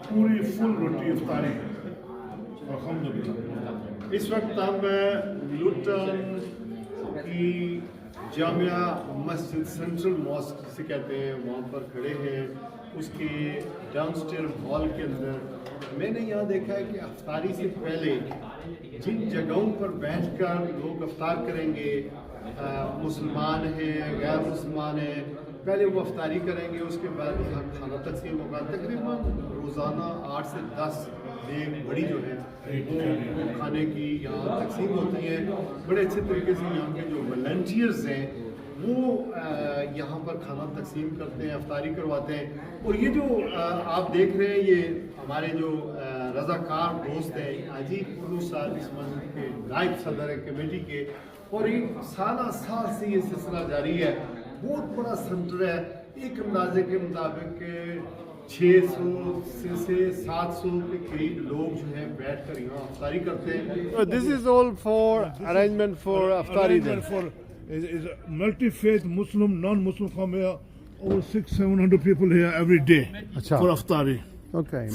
پوری فل روٹی افطاری الحمدللہ. اس وقت ہم لوٹن کی جامعہ مسجد سینٹرل ماسک جسے کہتے ہیں وہاں پر کھڑے ہیں. اس کے ڈاؤن اسٹیئر ہال کے اندر میں نے یہاں دیکھا ہے کہ افطاری سے پہلے جن جگہوں پر بیٹھ کر لوگ افطار کریں گے، مسلمان ہیں، غیر مسلمان ہیں، پہلے وہ افطاری کریں گے، اس کے بعد یہاں کھانا تقسیم ہوگا. تقریباً روزانہ 8 سے 10 دیگ بڑی جو ہے وہ کھانے کی یہاں تقسیم ہوتی ہے. بڑے اچھے طریقے سے یہاں کے جو والنٹیئرز ہیں وہ یہاں پر کھانا تقسیم کرتے ہیں، افطاری کرواتے ہیں. اور یہ جو آپ دیکھ رہے ہیں یہ ہمارے جو رضاکار دوست ہیں، حاجی پلو صاحب اس مسجد کے نائب صدر کمیٹی کے، اور ایک سالہ سال سے یہ سلسلہ جاری ہے. بہت بڑا سینٹر ہے. ایک اندازے کے مطابق 600 سے 700 کے قریب لوگ جو ہیں بیٹھ کر یہاں افطاری کرتے ہیں. This is all for arrangement for افطاری then. is multi faith Muslim, non-Muslim come here. Over 600-700 people here every day Achha. for iftari. Okay,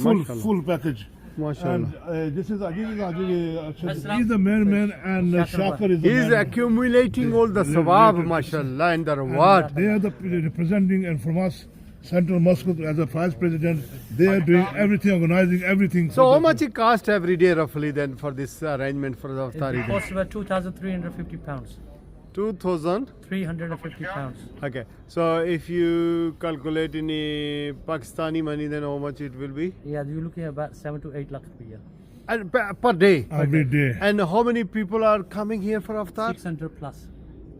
Full package. MashaAllah. And this is he's the man and Shakir is the He is man. accumulating all the sawab, mashallah, and the reward. They are the representing, and from us, Central Mosque as a vice president, they are doing everything, organizing everything. So how much it cost every day roughly then for this arrangement for the iftari? It costs about £2,350. 2,000? 350 pounds. Okay. So if you calculate in Pakistani money, then how much it will be? Yeah, you're looking at about 7 to 8 lakhs per year. And per day? Every day. And how many people are coming here for iftar? 600 plus.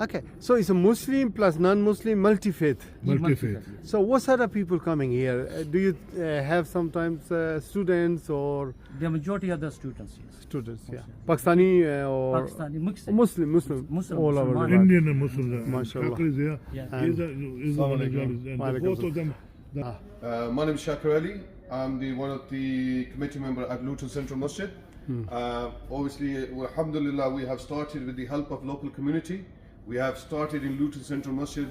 Okay. So it's a Muslim plus non-Muslim multi-faith. Multi-faith. So what sort of people coming here? Do you have sometimes students or The majority of the students, yes. students? Yeah. Pakistani or Pakistani, mixed. Muslim all over the world. Indian and Muslims. Mashallah. Shakir is here. Yeah. He's the one and both of them. My name is Shakir Ali. I'm one of the committee member at Luton Central Masjid. Obviously, alhamdulillah, we have started with the help of local community. We have started in Luton Central Masjid,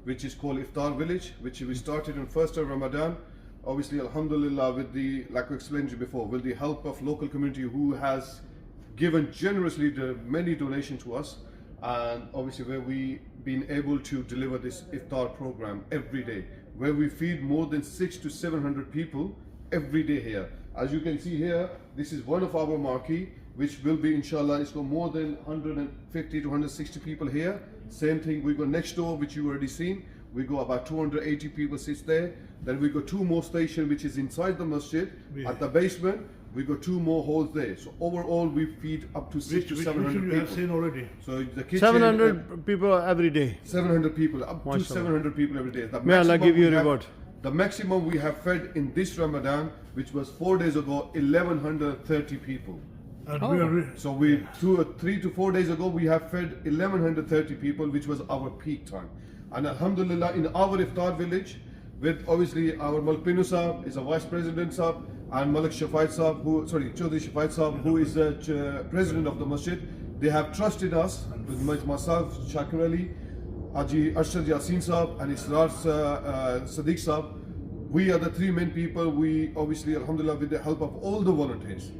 which is called Iftar Village, which we started on 1st of Ramadan. Obviously, alhamdulillah, with the, like we explained to you before, with the help of local community who has given generously many donations to us, and obviously where we been able to deliver this iftar program every day, where we feed more than 600 to 700 people every day here. As you can see here, this is one of our marquee, which will be, inshallah, it's got more than 150 to 160 people here. Same thing, we go next door, which you already seen. We go about 280 people sits there. Then we got 2 more stations, which is inside the masjid. At the basement, we got 2 more halls there. So overall, we feed up to 600 to 700 you people. have seen already. So the kitchen, 700 people every day. 700 people, up to Mashallah. 700 people every day. The May Allah maximum give you we have- reward. The maximum we have fed in this Ramadan, which was 4 days ago, 1130 people. And we are So 3 to 4 days ago, we have fed 1130 people, which was our peak time. And alhamdulillah, in our iftar village, with obviously our Malpinu Saab is a vice president Saab, and Malik Shafait Saab, Chaudhry Shafait Saab, who is the president of the masjid, they have trusted us with myself, Shakir Ali, Haji Arshad Yassin Saab, and Israr Sadiq Saab. We are the 3 main people. We obviously, alhamdulillah, with the help of all the volunteers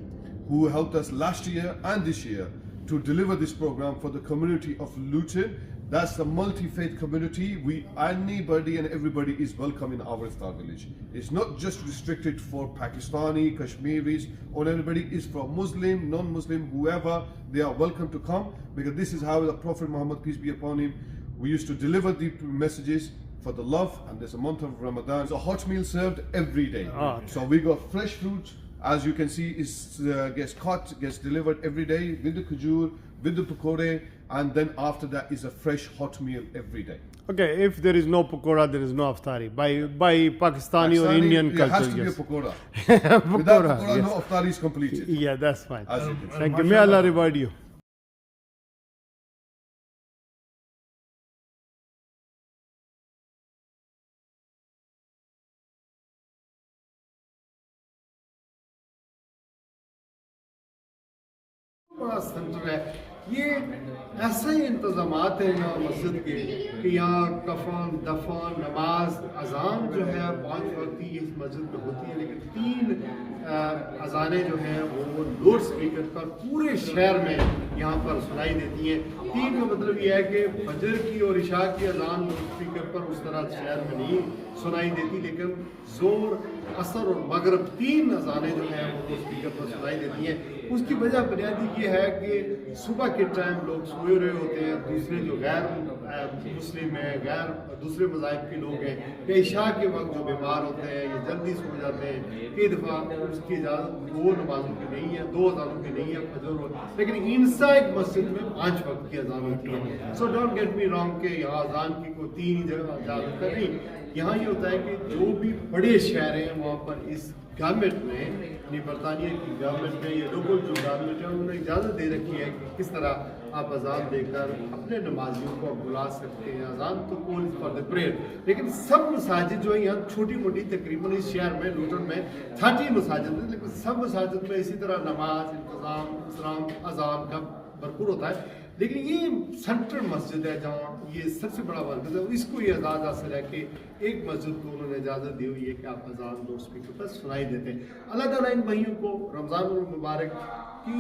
who helped us last year and this year to deliver this program for the community of Luton. That's the multi-faith community. Anybody and everybody is welcome in our iftar village. It's not just restricted for Pakistani, Kashmiris, or everybody is from Muslim, non-Muslim, whoever, they are welcome to come, because this is how the Prophet Muhammad, peace be upon him, we used to deliver the messages for the love, and there's a month of Ramadan. There's a hot meal served every day. So we got fresh fruit, as you can see, gets cut, gets delivered every day with the kajur, with the pakore, and then after that is a fresh hot meal every day. Okay, if there is no pakora, there is no iftari. By Pakistani or Indian it culture, has to yes. be a pakora. Without Pakora, pakora, yes. no iftar is completed. Yeah, that's fine. As you can see. Thank you. May Allah reward you. بڑا centre ہے. یہ ایسا ہی انتظامات ہیں یہاں مسجد کے کہ یہاں کفن دفن نماز اذان جو ہے 5 وقت کی اس مسجد میں ہوتی ہے، لیکن 3 अजानें जो हैं वो लाउड स्पीकर पर पूरे शहर में यहाँ पर सुनाई देती हैं। 3 का मतलब ये है कि फजर की और इशा की अजान लाउड स्पीकर पर उस तरह शहर में नहीं सुनाई देती, लेकिन जोर, असर और मगरब 3 अजानें जो हैं वो लाउड स्पीकर पर सुनाई देती हैं। उसकी वजह बुनियादी ये है कि सुबह के टाइम लोग सोए रहे होते हैं, दूसरे जो गैर मुस्लिम हैं, गैर दूसरे मज़ाहिब के लोग हैं, या इशा के वक्त जो बीमार होते हैं या जल्दी सो जाते हैं, कई दफ़ा उसकी इजाज़त 2 नमाजों की नहीं है, 2 अज़ानों की नहीं है, फजर हो, लेकिन इनसाइड मस्जिद में 5 वक्त की अज़ान होती है। So don't get me wrong कि यहाँ अज़ान की कोई 3 जगह इजाज़त है, नहीं। यहाँ ये होता है कि जो भी बड़े शहर हैं वहाँ पर इस गवर्नमेंट ने, यानी बरतानिया की गवर्नमेंट ने, या लोकल जो गवर्नमेंट है उन्होंने इजाज़त दे रखी है कि किस तरह आप अजान देकर अपने नमाजियों को बुला सकते हैं। अजान तो कॉल फॉर द प्रेयर, लेकिन सब मसाजिद जो है यहाँ छोटी मोटी, तकरीबन इस शहर में लूटन में 30 मसाजिद हैं, लेकिन सब मसाजिद में इसी तरह नमाज, इंतज़ाम, इस्लाम, अजान का भरपूर होता है। लेकिन ये सेंट्रल मस्जिद है जहाँ ये सबसे बड़ा मस्जिद है, इसको ये आज़ाद हासिल है कि एक मस्जिद को उन्होंने इजाज़त दी हुई है कि आप अजान लाउड स्पीकर पर सुनाई देते हैं। अल्लाह ताला इन भाइयों को रमज़ान मुबारक की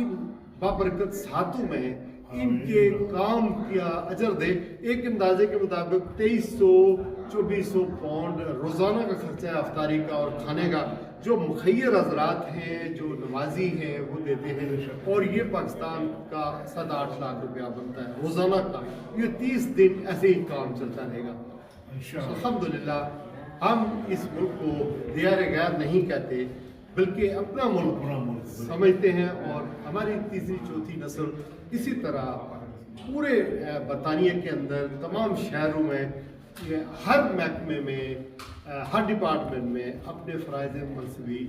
बाबरकत सातों में इनके काम का अजर दे। एक अंदाजे के मुताबिक 2300-2400 पाउंड रोज़ाना का खर्चा है अफ्तारी का और खाने का, जो मुखैर हजरात हैं, जो नमाजी हैं, वो देते हैं। और ये पाकिस्तान का 7-8 लाख रुपया बनता है रोज़ाना का। ये 30 दिन ऐसे ही काम चलता रहेगा। अल्हम्दुलिल्लाह हम इस मुल्क को दियार गैर नहीं कहते, बल्कि अपना मुल्क समझते हैं। और हमारी तीसरी चौथी नस्ल इसी तरह पूरे बरतानिया के अंदर तमाम शहरों में, हर महकमे में, हर डिपार्टमेंट में अपने फ़राइज़ मनसबी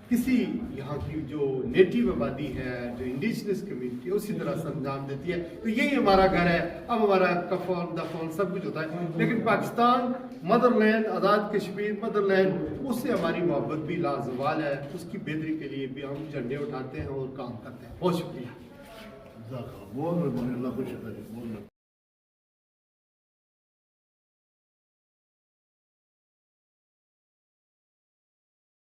किसी यहाँ की जो नेटिव आबादी है, जो इंडिजिनस कम्युनिटी, उसी तरह से अंजाम देती है। तो यही हमारा घर है। अब हमारा कफन दफन सब कुछ होता है, लेकिन पाकिस्तान मदरलैंड, आज़ाद कश्मीर मदरलैंड, उससे हमारी मोहब्बत भी लाजवाल है। उसकी बेहतरी के लिए भी हम झंडे उठाते हैं और काम करते हैं। बहुत शुक्रिया। बहुत मेहरबानी, अल्लाह को शुक्र है।